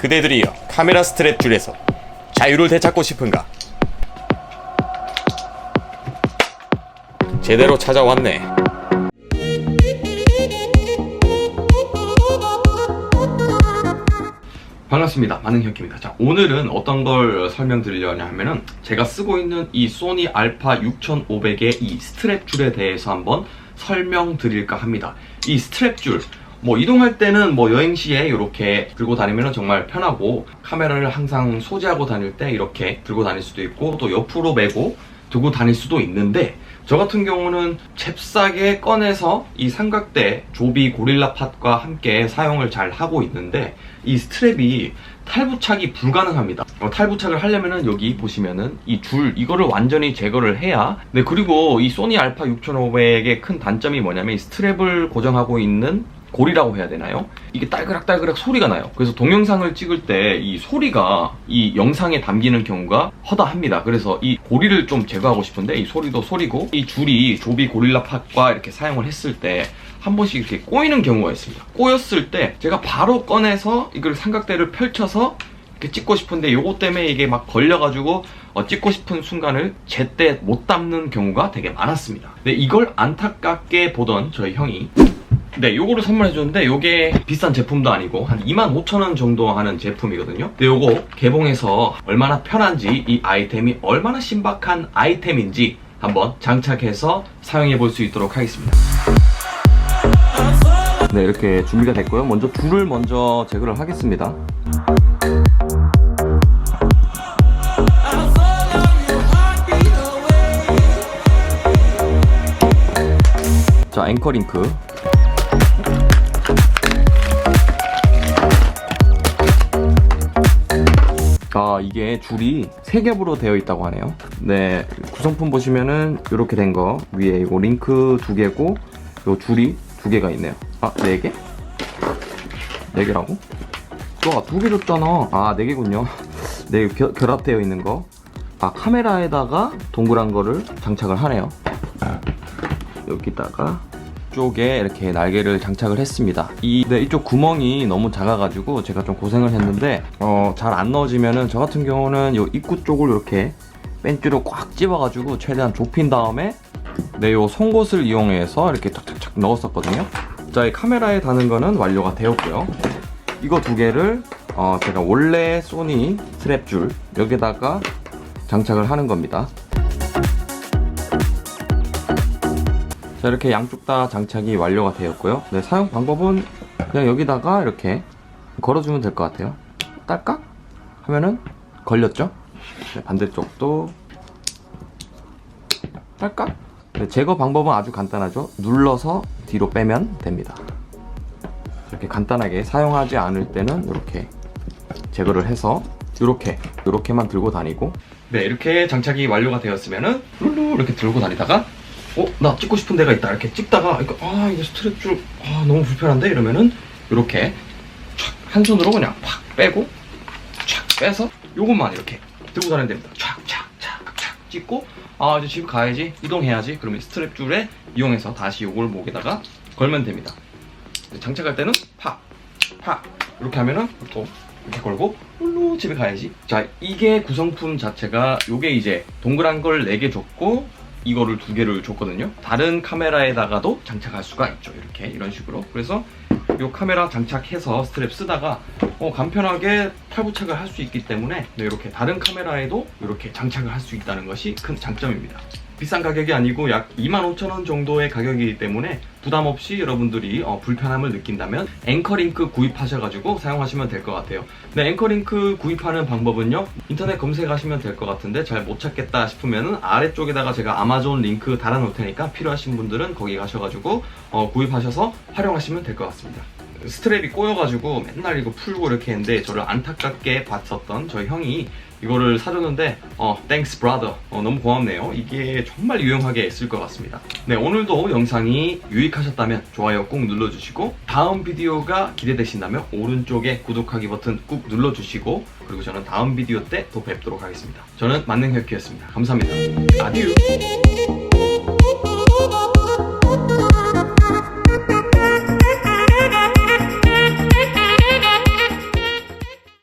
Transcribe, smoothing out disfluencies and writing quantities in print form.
그대들이여 카메라 스트랩 줄에서 자유를 되찾고 싶은가? 제대로 찾아왔네. 반갑습니다. 만능혁기입니다. 자, 오늘은 어떤 걸 설명드리려냐 하면은 제가 쓰고 있는 이 소니 알파 6500의 이 스트랩 줄에 대해서 한번 설명드릴까 합니다. 이 스트랩 줄, 이동할 때는 여행 시에 이렇게 들고 다니면 정말 편하고, 카메라를 항상 소지하고 다닐 때 이렇게 들고 다닐 수도 있고, 또 옆으로 메고 두고 다닐 수도 있는데, 저 같은 경우는 잽싸게 꺼내서 이 삼각대 조비 고릴라 팟과 함께 사용을 잘 하고 있는데, 이 스트랩이 탈부착이 불가능합니다. 탈부착을 하려면은 여기 보시면은 이 줄, 이거를 완전히 제거를 해야. 네, 그리고 이 소니 알파 6500의 큰 단점이 뭐냐면 이 스트랩을 고정하고 있는 고리라고 해야 되나요? 이게 딸그락딸그락 소리가 나요. 그래서 동영상을 찍을 때 이 소리가 이 영상에 담기는 경우가 허다합니다. 그래서 이 고리를 좀 제거하고 싶은데, 이 소리도 소리고, 이 줄이 조비 고릴라 팟과 이렇게 사용을 했을 때 한 번씩 이렇게 꼬이는 경우가 있습니다. 꼬였을 때 제가 바로 꺼내서 이걸 삼각대를 펼쳐서 이렇게 찍고 싶은데, 요거 때문에 이게 막 걸려가지고 찍고 싶은 순간을 제때 못 담는 경우가 되게 많았습니다. 근데 이걸 안타깝게 보던 저희 형이 요거를 선물해줬는데, 요게 비싼 제품도 아니고 한 25,000원 정도 하는 제품이거든요. 근데 요거 개봉해서 얼마나 편한지, 이 아이템이 얼마나 신박한 아이템인지 한번 장착해서 사용해 볼 수 있도록 하겠습니다. 네, 이렇게 준비가 됐고요. 먼저 줄을 먼저 제거를 하겠습니다. 자, 앵커링크. 이게 줄이 3겹으로 되어 있다고 하네요. 네, 구성품 보시면은 이렇게 된 거, 위에 이거 링크 2개고, 요 줄이 2개가 있네요. 4개? 4개라고? 와, 2개 줬잖아. 4개군요. 4개 결합되어 있는 거. 카메라에다가 동그란 거를 장착을 하네요. 여기다가 쪽에 이렇게 날개를 장착을 했습니다. 이쪽 구멍이 너무 작아가지고 제가 좀 고생을 했는데, 잘 안 넣어지면은, 저 같은 경우는 요 입구 쪽을 이렇게 벤치로 꽉 집어가지고 최대한 좁힌 다음에 요 송곳을 이용해서 이렇게 착착착 넣었었거든요. 자, 이 카메라에 다는 거는 완료가 되었고요. 이거 2개를 제가 원래 소니 스트랩 줄 여기다가 장착을 하는 겁니다. 자, 이렇게 양쪽 다 장착이 완료가 되었고요. 네, 사용 방법은 그냥 여기다가 이렇게 걸어주면 될 것 같아요. 딸깍 하면은 걸렸죠? 네, 반대쪽도 딸깍. 네, 제거 방법은 아주 간단하죠. 눌러서 뒤로 빼면 됩니다. 이렇게 간단하게, 사용하지 않을 때는 이렇게 제거를 해서 이렇게만 들고 다니고, 네, 이렇게 장착이 완료가 되었으면은 룰루 이렇게 들고 다니다가 나 찍고 싶은 데가 있다 이렇게 찍다가 이거 스트랩 줄 너무 불편한데 이러면은 이렇게 한 손으로 그냥 팍 빼고 촥 빼서 요것만 이렇게 들고 다니면 됩니다. 촥촥촥촥 찍고 이제 집 가야지, 이동해야지. 그러면 스트랩 줄에 이용해서 다시 요걸 목에다가 걸면 됩니다. 장착할 때는 팍 이렇게 하면은 또 이렇게 걸고 홀로 집에 가야지. 자, 이게 구성품 자체가, 요게 이제 동그란 걸 4개 줬고 이거를 2개를 줬거든요. 다른 카메라에다가도 장착할 수가 있죠. 이런 식으로. 그래서 요 카메라 장착해서 스트랩 쓰다가 간편하게 탈부착을 할 수 있기 때문에, 이렇게 다른 카메라에도 이렇게 장착을 할 수 있다는 것이 큰 장점입니다. 비싼 가격이 아니고 약 25,000원 정도의 가격이기 때문에 부담 없이 여러분들이 불편함을 느낀다면 앵커링크 구입하셔가지고 사용하시면 될 것 같아요. 네, 앵커링크 구입하는 방법은요, 인터넷 검색하시면 될 것 같은데 잘 못 찾겠다 싶으면은 아래쪽에다가 제가 아마존 링크 달아 놓을 테니까 필요하신 분들은 거기 가셔가지고 구입하셔서 활용하시면 될 것 같습니다. 스트랩이 꼬여가지고 맨날 이거 풀고 이렇게 했는데, 저를 안타깝게 봤었던 저희 형이 이거를 사줬는데 thanks brother, 너무 고맙네요. 이게 정말 유용하게 쓸 것 같습니다. 네, 오늘도 영상이 유익하셨다면 좋아요 꾹 눌러주시고, 다음 비디오가 기대되신다면 오른쪽에 구독하기 버튼 꾹 눌러주시고, 그리고 저는 다음 비디오 때 또 뵙도록 하겠습니다. 저는 만능혁기였습니다. 감사합니다. 아디유.